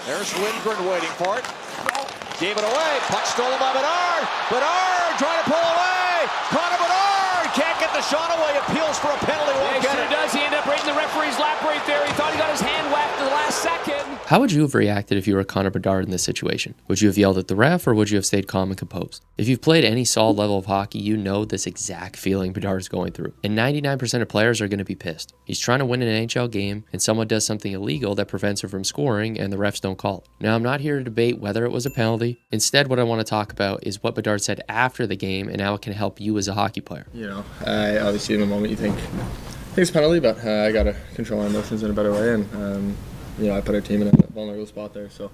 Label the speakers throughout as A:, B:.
A: There's Lindgren waiting for it. Gave it away. Puck stolen by Bedard. Bedard trying to pull away. Connor Bedard can't get the shot away. Appeals for a penalty. Won't get
B: sure
A: it.
B: Does. He ended up right in the referee's lap right there. He thought he got his hand whacked at the last second.
C: How would you have reacted if you were Connor Bedard in this situation? Would you have yelled at the ref, or would you have stayed calm and composed? If you've played any solid level of hockey, you know this exact feeling Bedard is going through. And 99% of players are going to be pissed. He's trying to win an NHL game, and someone does something illegal that prevents him from scoring, and the refs don't call it. Now, I'm not here to debate whether it was a penalty. Instead, what I want to talk about is what Bedard said after the game and how it can help you as a hockey player.
D: You know, obviously in the moment you think it's a penalty, but I got to control my emotions in a better way, and you know, I put our team in a vulnerable spot there, so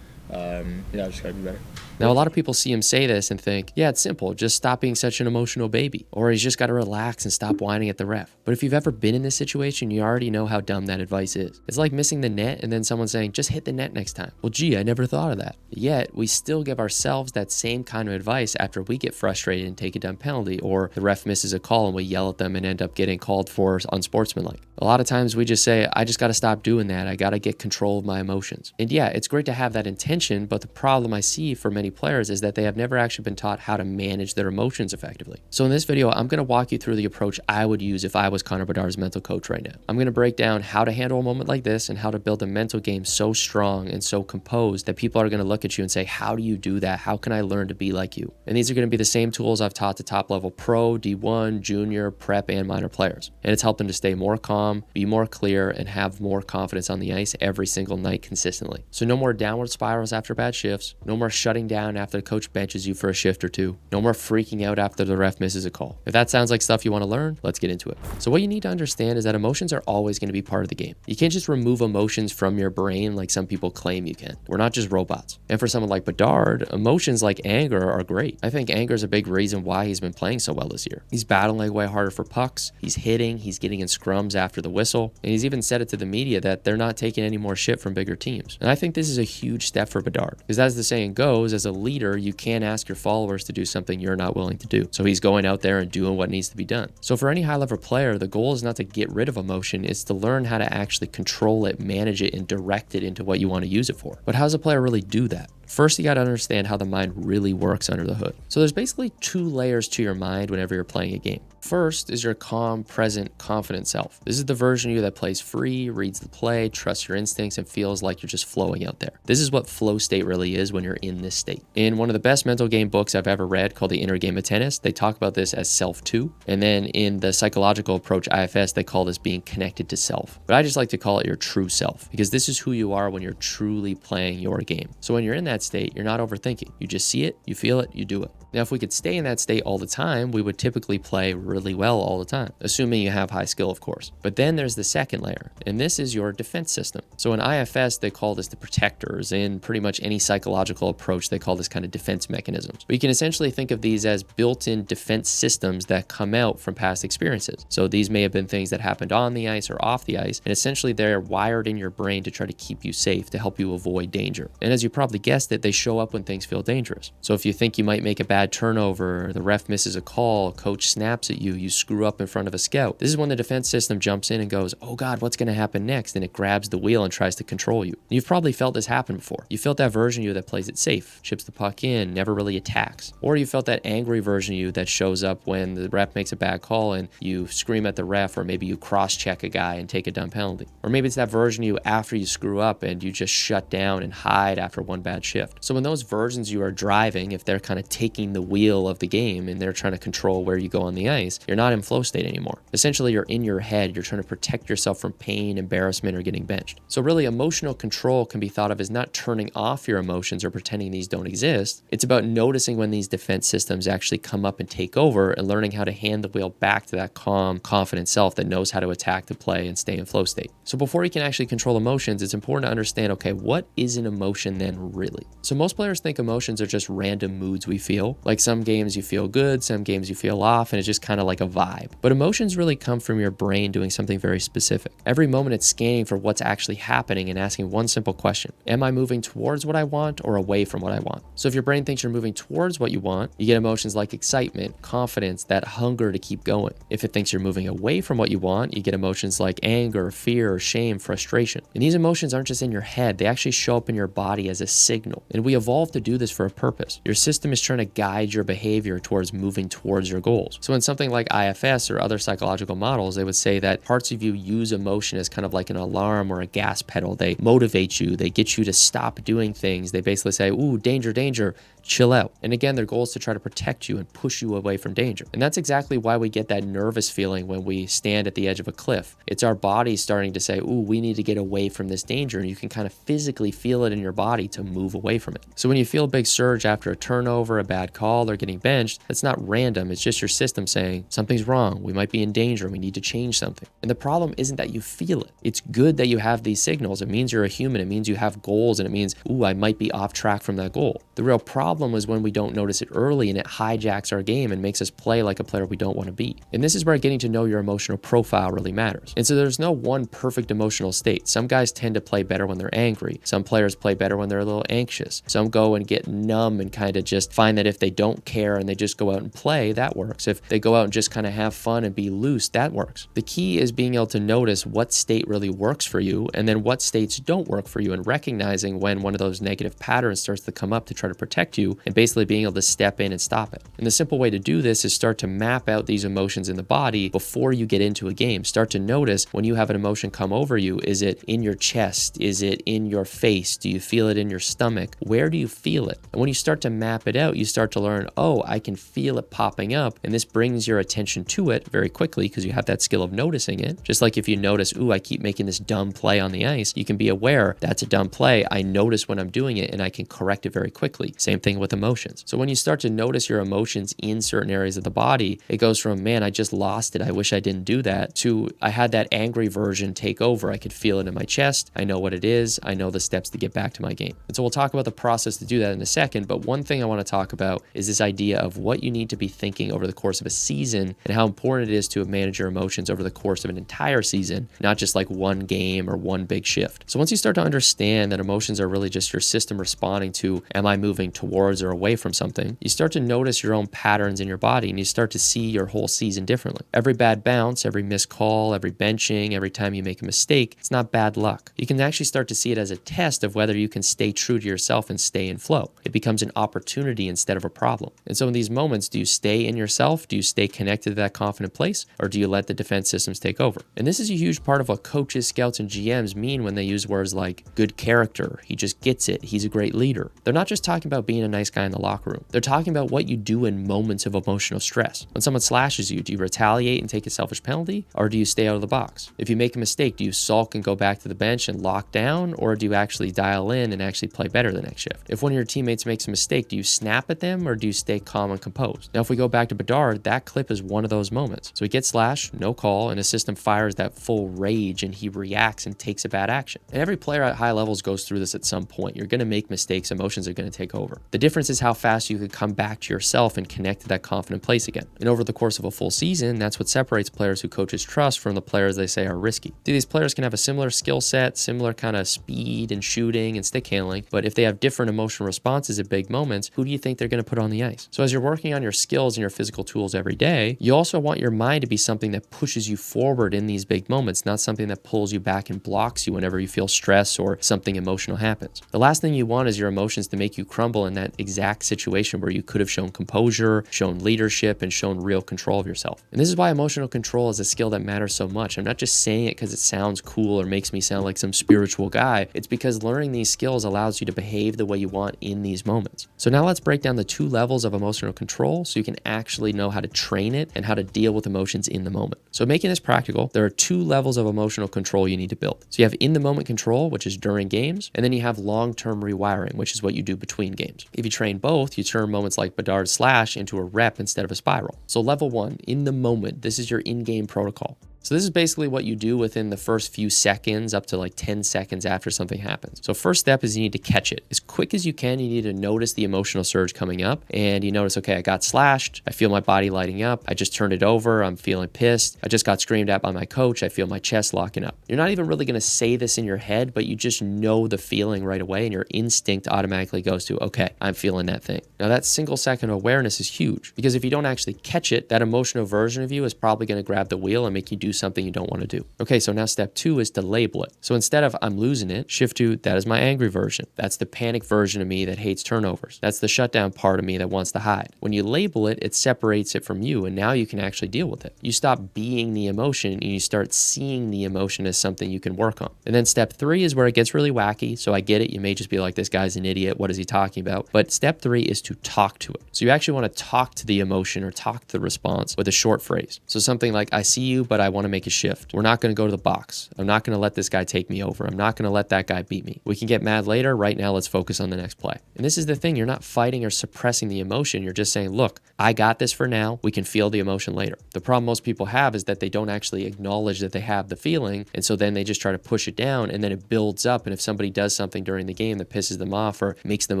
D: I just got to be better.
C: Now, a lot of people see him say this and think, yeah, it's simple. Just stop being such an emotional baby. Or he's just got to relax and stop whining at the ref. But if you've ever been in this situation, you already know how dumb that advice is. It's like missing the net and then someone saying, just hit the net next time. Well, gee, I never thought of that. Yet, we still give ourselves that same kind of advice after we get frustrated and take a dumb penalty, or the ref misses a call and we yell at them and end up getting called for unsportsmanlike. A lot of times we just say, I just got to stop doing that. I got to get control of my emotions. And yeah, it's great to have that intention, but the problem I see for many players is that they have never actually been taught how to manage their emotions effectively. So in this video, I'm going to walk you through the approach I would use if I was Connor Bedard's mental coach right now. I'm going to break down how to handle a moment like this and how to build a mental game so strong and so composed that people are going to look at you and say, how do you do that? How can I learn to be like you? And these are going to be the same tools I've taught to top level pro, D1, junior, prep, and minor players. And it's helped them to stay more calm, be more clear, and have more confidence on the ice every single night consistently. So no more downward spirals after bad shifts, no more shutting down after the coach benches you for a shift or two, no more freaking out after the ref misses a call. If that sounds like stuff you want to learn, let's get into it. So what you need to understand is that emotions are always going to be part of the game. You can't just remove emotions from your brain like some people claim you can. We're not just robots. And for someone like Bedard, emotions like anger are great. I think anger is a big reason why he's been playing so well this year. He's battling way harder for pucks, he's hitting, he's getting in scrums after the whistle, and he's even said it to the media that they're not taking any more shit from bigger teams. And I think this is a huge step for Bedard, because as the saying goes, as a leader, you can't ask your followers to do something you're not willing to do. So he's going out there and doing what needs to be done. So for any high-level player, the goal is not to get rid of emotion, it's to learn how to actually control it, manage it, and direct it into what you want to use it for. But how does a player really do that? First, you got to understand how the mind really works under the hood. So there's basically two layers to your mind whenever you're playing a game. First is your calm, present, confident self. This is the version of you that plays free, reads the play, trusts your instincts, and feels like you're just flowing out there. This is what flow state really is when you're in this state. In one of the best mental game books I've ever read called The Inner Game of Tennis, they talk about this as self 2. And then in the psychological approach IFS, they call this being connected to self. But I just like to call it your true self, because this is who you are when you're truly playing your game. So when you're in that state, you're not overthinking. You just see it, you feel it, you do it. Now, if we could stay in that state all the time, we would typically play really well all the time, assuming you have high skill, of course. But then there's the second layer, and this is your defense system. So in IFS, they call this the protectors. In pretty much any psychological approach, they call this kind of defense mechanisms. But you can essentially think of these as built-in defense systems that come out from past experiences. So these may have been things that happened on the ice or off the ice, and essentially they're wired in your brain to try to keep you safe, to help you avoid danger. And as you probably guessed it, they show up when things feel dangerous. So if you think you might make a bad turnover, the ref misses a call, coach snaps at you, you screw up in front of a scout. This is when the defense system jumps in and goes, oh God, what's going to happen next? And it grabs the wheel and tries to control you. You've probably felt this happen before. You felt that version of you that plays it safe, chips the puck in, never really attacks. Or you felt that angry version of you that shows up when the ref makes a bad call and you scream at the ref, or maybe you cross-check a guy and take a dumb penalty. Or maybe it's that version of you after you screw up and you just shut down and hide after one bad shift. So when those versions you are driving, if they're kind of taking the wheel of the game and they're trying to control where you go on the ice, you're not in flow state anymore. Essentially, you're in your head. You're trying to protect yourself from pain, embarrassment, or getting benched. So really, emotional control can be thought of as not turning off your emotions or pretending these don't exist. It's about noticing when these defense systems actually come up and take over, and learning how to hand the wheel back to that calm, confident self that knows how to attack the play and stay in flow state. So before you can actually control emotions, it's important to understand, okay, what is an emotion then really? So most players think emotions are just random moods we feel, Like some games you feel good, some games you feel off, and it's just kind of like a vibe. But emotions really come from your brain doing something very specific. Every moment it's scanning for what's actually happening and asking one simple question. Am I moving towards what I want or away from what I want? So if your brain thinks you're moving towards what you want, you get emotions like excitement, confidence, that hunger to keep going. If it thinks you're moving away from what you want, you get emotions like anger, fear, shame, frustration. And these emotions aren't just in your head, they actually show up in your body as a signal. And we evolved to do this for a purpose. Your system is trying to guide your behavior towards moving towards your goals. So in something like IFS or other psychological models, they would say that parts of you use emotion as kind of like an alarm or a gas pedal. They motivate you, they get you to stop doing things. They basically say, ooh, danger, danger, chill out. And again, their goal is to try to protect you and push you away from danger. And that's exactly why we get that nervous feeling when we stand at the edge of a cliff. It's our body starting to say, ooh, we need to get away from this danger. And you can kind of physically feel it in your body to move away from it. So when you feel a big surge after a turnover, a bad call, or getting benched, that's not random. It's just your system saying something's wrong. We might be in danger. We need to change something. And the problem isn't that you feel it. It's good that you have these signals. It means you're a human. It means you have goals. And it means, ooh, I might be off track from that goal. The real problem is when we don't notice it early and it hijacks our game and makes us play like a player we don't want to be. And this is where getting to know your emotional profile really matters. And so there's no one perfect emotional state. Some guys tend to play better when they're angry. Some players play better when they're a little anxious. Some go and get numb and kind of just find that if they don't care and they just go out and play, that works. If they go out and just kind of have fun and be loose, that works. The key is being able to notice what state really works for you and then what states don't work for you, and recognizing when one of those negative patterns starts to come up to try to protect you, and basically being able to step in and stop it. And the simple way to do this is start to map out these emotions in the body before you get into a game. Start to notice when you have an emotion come over you. Is it in your chest? Is it in your face? Do you feel it in your stomach? Where do you feel it? And when you start to map it out, you start to learn, oh, I can feel it popping up. And this brings your attention to it very quickly because you have that skill of noticing it. Just like if you notice, ooh, I keep making this dumb play on the ice, you can be aware that's a dumb play. I notice when I'm doing it and I can correct it very quickly. Same thing with emotions. So when you start to notice your emotions in certain areas of the body, it goes from, man, I just lost it, I wish I didn't do that, to I had that angry version take over. I could feel it in my chest. I know what it is. I know the steps to get back to my game. And so we'll talk about the process to do that in a second. But one thing I want to talk about is this idea of what you need to be thinking over the course of a season and how important it is to manage your emotions over the course of an entire season, not just like one game or one big shift. So once you start to understand that emotions are really just your system responding to, am I moving towards or away from something, you start to notice your own patterns in your body and you start to see your whole season differently. Every bad bounce, every missed call, every benching, every time you make a mistake, it's not bad luck. You can actually start to see it as a test of whether you can stay true to yourself and stay in flow. It becomes an opportunity instead of a problem. And so in these moments, do you stay in yourself? Do you stay connected to that confident place? Or do you let the defense systems take over? And this is a huge part of what coaches, scouts, and GMs mean when they use words like good character, he just gets it, he's a great leader. They're not just talking about being a nice guy in the locker room. They're talking about what you do in moments of emotional stress. When someone slashes you, do you retaliate and take a selfish penalty? Or do you stay out of the box? If you make a mistake, do you sulk and go back to the bench and lock down? Or do you actually dial in and actually play better the next shift? If one of your teammates makes a mistake, do you snap at them or do you stay calm and composed? Now, if we go back to Bedard, that clip is one of those moments. So he gets slashed, no call, and his system fires that full rage and he reacts and takes a bad action. And every player at high levels goes through this at some point. You're going to make mistakes, emotions are going to take over. The difference is how fast you can come back to yourself and connect to that confident place again. And over the course of a full season, that's what separates players who coaches trust from the players they say are risky. See, these players can have a similar skill set, similar kind of speed and shooting and stick handling, but if they have different emotional responses at big moments, who do you think they're going to put on the ice? So as you're working on your skills and your physical tools every day, you also want your mind to be something that pushes you forward in these big moments, not something that pulls you back and blocks you whenever you feel stress or something emotional happens. The last thing you want is your emotions to make you crumble in that exact situation where you could have shown composure, shown leadership, and shown real control of yourself. And this is why emotional control is a skill that matters so much. I'm not just saying it because it sounds cool or makes me sound like some spiritual guy. It's because learning these skills allows you to behave the way you want in these moments. So now let's break down the two levels of emotional control so you can actually know how to train it and how to deal with emotions in the moment. So making this practical, there are two levels of emotional control you need to build. So you have in the moment control, which is during games, and then you have long-term rewiring, which is what you do between games. If you train both, you turn moments like Bedard's slash into a rep instead of a spiral. So level one, in the moment, this is your in-game protocol. So this is basically what you do within the first few seconds up to like 10 seconds after something happens. So first step is you need to catch it. As quick as you can, you need to notice the emotional surge coming up, and you notice, okay, I got slashed. I feel my body lighting up. I just turned it over. I'm feeling pissed. I just got screamed at by my coach. I feel my chest locking up. You're not even really going to say this in your head, but you just know the feeling right away, and your instinct automatically goes to, okay, I'm feeling that thing. Now that single second awareness is huge, because if you don't actually catch it, that emotional version of you is probably going to grab the wheel and make you do something you don't want to do. Okay, so now step 2 is to label it. So instead of I'm losing it, shift to that is my angry version. That's the panic version of me that hates turnovers. That's the shutdown part of me that wants to hide. When you label it, it separates it from you, and now you can actually deal with it. You stop being the emotion and you start seeing the emotion as something you can work on. And then step 3 is where it gets really wacky. So I get it. You may just be like, this guy's an idiot. What is he talking about? But step 3 is to talk to it. So you actually want to talk to the emotion or talk to the response with a short phrase. So something like, I see you, but I want to make a shift. We're not going to go to the box. I'm not going to let this guy take me over. I'm not going to let that guy beat me. We can get mad later. Right now, let's focus on the next play. And this is the thing. You're not fighting or suppressing the emotion. You're just saying, look, I got this for now. We can feel the emotion later. The problem most people have is that they don't actually acknowledge that they have the feeling. And so then they just try to push it down, and then it builds up. And if somebody does something during the game that pisses them off or makes them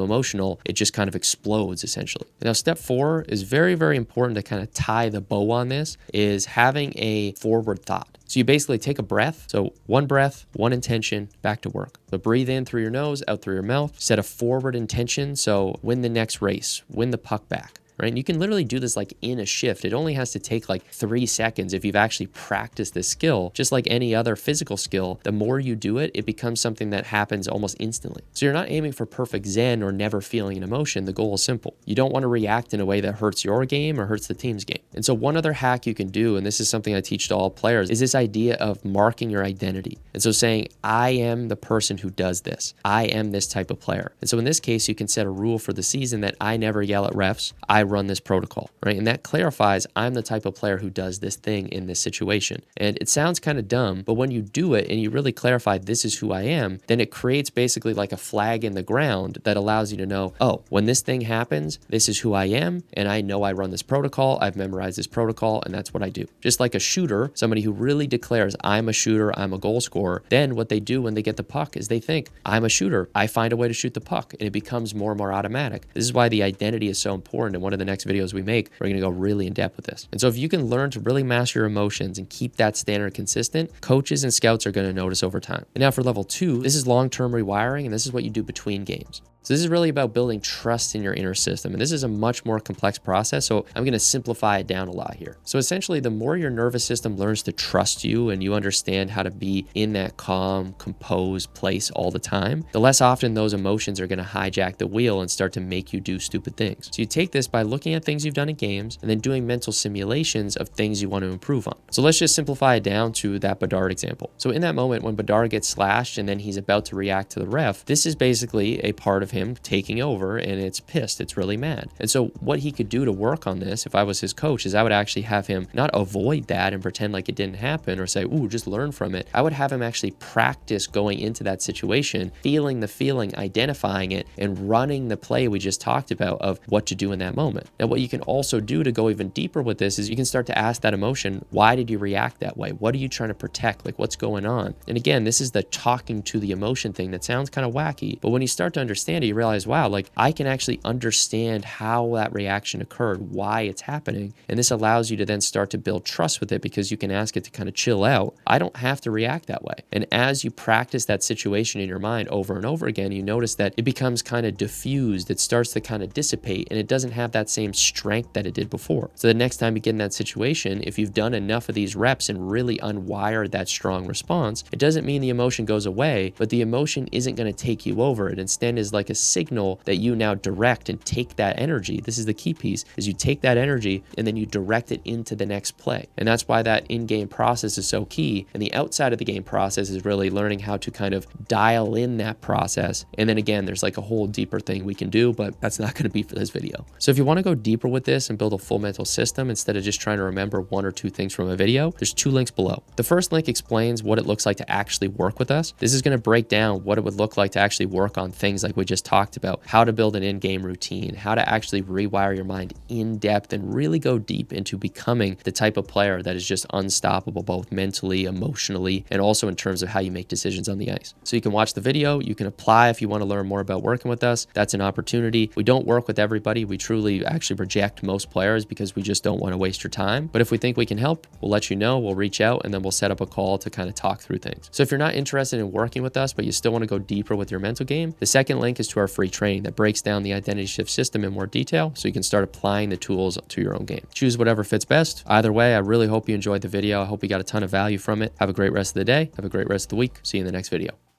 C: emotional, it just kind of explodes essentially. Now, step 4 is very, very important to kind of tie the bow on this, is having a forward thought. So you basically take a breath. So one breath, one intention, back to work. So breathe in through your nose, out through your mouth. Set a forward intention. So win the next race, win the puck back. Right? And you can literally do this like in a shift. It only has to take like 3 seconds if you've actually practiced this skill. Just like any other physical skill, the more you do it, it becomes something that happens almost instantly. So you're not aiming for perfect zen or never feeling an emotion. The goal is simple. You don't want to react in a way that hurts your game or hurts the team's game. And so one other hack you can do, and this is something I teach to all players, is this idea of marking your identity. And so saying, I am the person who does this. I am this type of player. And so in this case, you can set a rule for the season that I never yell at refs. I run this protocol, right? And that clarifies I'm the type of player who does this thing in this situation. And it sounds kind of dumb, but when you do it and you really clarify this is who I am, then it creates basically like a flag in the ground that allows you to know, oh, when this thing happens, this is who I am, and I know I run this protocol, I've memorized this protocol, and that's what I do. Just like a shooter, somebody who really declares I'm a shooter, I'm a goal scorer, then what they do when they get the puck is they think I'm a shooter, I find a way to shoot the puck, and it becomes more and more automatic. This is why the identity is so important. And one of the next videos we make, we're going to go really in depth with this. And so if you can learn to really master your emotions and keep that standard consistent, coaches and scouts are going to notice over time. And now for level 2, this is long-term rewiring, and this is what you do between games. So this is really about building trust in your inner system. And this is a much more complex process. So I'm going to simplify it down a lot here. So essentially, the more your nervous system learns to trust you and you understand how to be in that calm, composed place all the time, the less often those emotions are going to hijack the wheel and start to make you do stupid things. So you take this by looking at things you've done in games and then doing mental simulations of things you want to improve on. So let's just simplify it down to that Bedard example. So in that moment when Bedard gets slashed and then he's about to react to the ref, this is basically a part of him taking over, and it's pissed, it's really mad. And so what he could do to work on this, if I was his coach, is I would actually have him not avoid that and pretend like it didn't happen or say, ooh, just learn from it. I would have him actually practice going into that situation, feeling the feeling, identifying it, and running the play we just talked about of what to do in that moment. Now, what you can also do to go even deeper with this is you can start to ask that emotion, why did you react that way? What are you trying to protect? Like, what's going on? And again, this is the talking to the emotion thing that sounds kind of wacky, but when you start to understand it, you realize, wow, like I can actually understand how that reaction occurred, why it's happening. And this allows you to then start to build trust with it because you can ask it to kind of chill out. I don't have to react that way. And as you practice that situation in your mind over and over again, you notice that it becomes kind of diffused. It starts to kind of dissipate and it doesn't have that same strength that it did before. So the next time you get in that situation, if you've done enough of these reps and really unwired that strong response, it doesn't mean the emotion goes away, but the emotion isn't going to take you over. It instead is like a signal that you now direct and take that energy. This is the key piece, is you take that energy and then you direct it into the next play. And that's why that in-game process is so key. And the outside of the game process is really learning how to kind of dial in that process. And then again, there's like a whole deeper thing we can do, but that's not going to be for this video. So if you want want to go deeper with this and build a full mental system instead of just trying to remember 1 or 2 things from a video, there's 2 links below. The first link explains what it looks like to actually work with us. This is going to break down what it would look like to actually work on things like we just talked about, how to build an in-game routine, how to actually rewire your mind in depth and really go deep into becoming the type of player that is just unstoppable, both mentally, emotionally, and also in terms of how you make decisions on the ice. So you can watch the video, you can apply if you want to learn more about working with us. That's an opportunity. We don't work with everybody. We truly actually reject most players because we just don't want to waste your time. But if we think we can help, we'll let you know, we'll reach out, and then we'll set up a call to kind of talk through things. So if you're not interested in working with us, but you still want to go deeper with your mental game, the second link is to our free training that breaks down the identity shift system in more detail so you can start applying the tools to your own game. Choose whatever fits best. Either way, I really hope you enjoyed the video. I hope you got a ton of value from it. Have a great rest of the day. Have a great rest of the week. See you in the next video.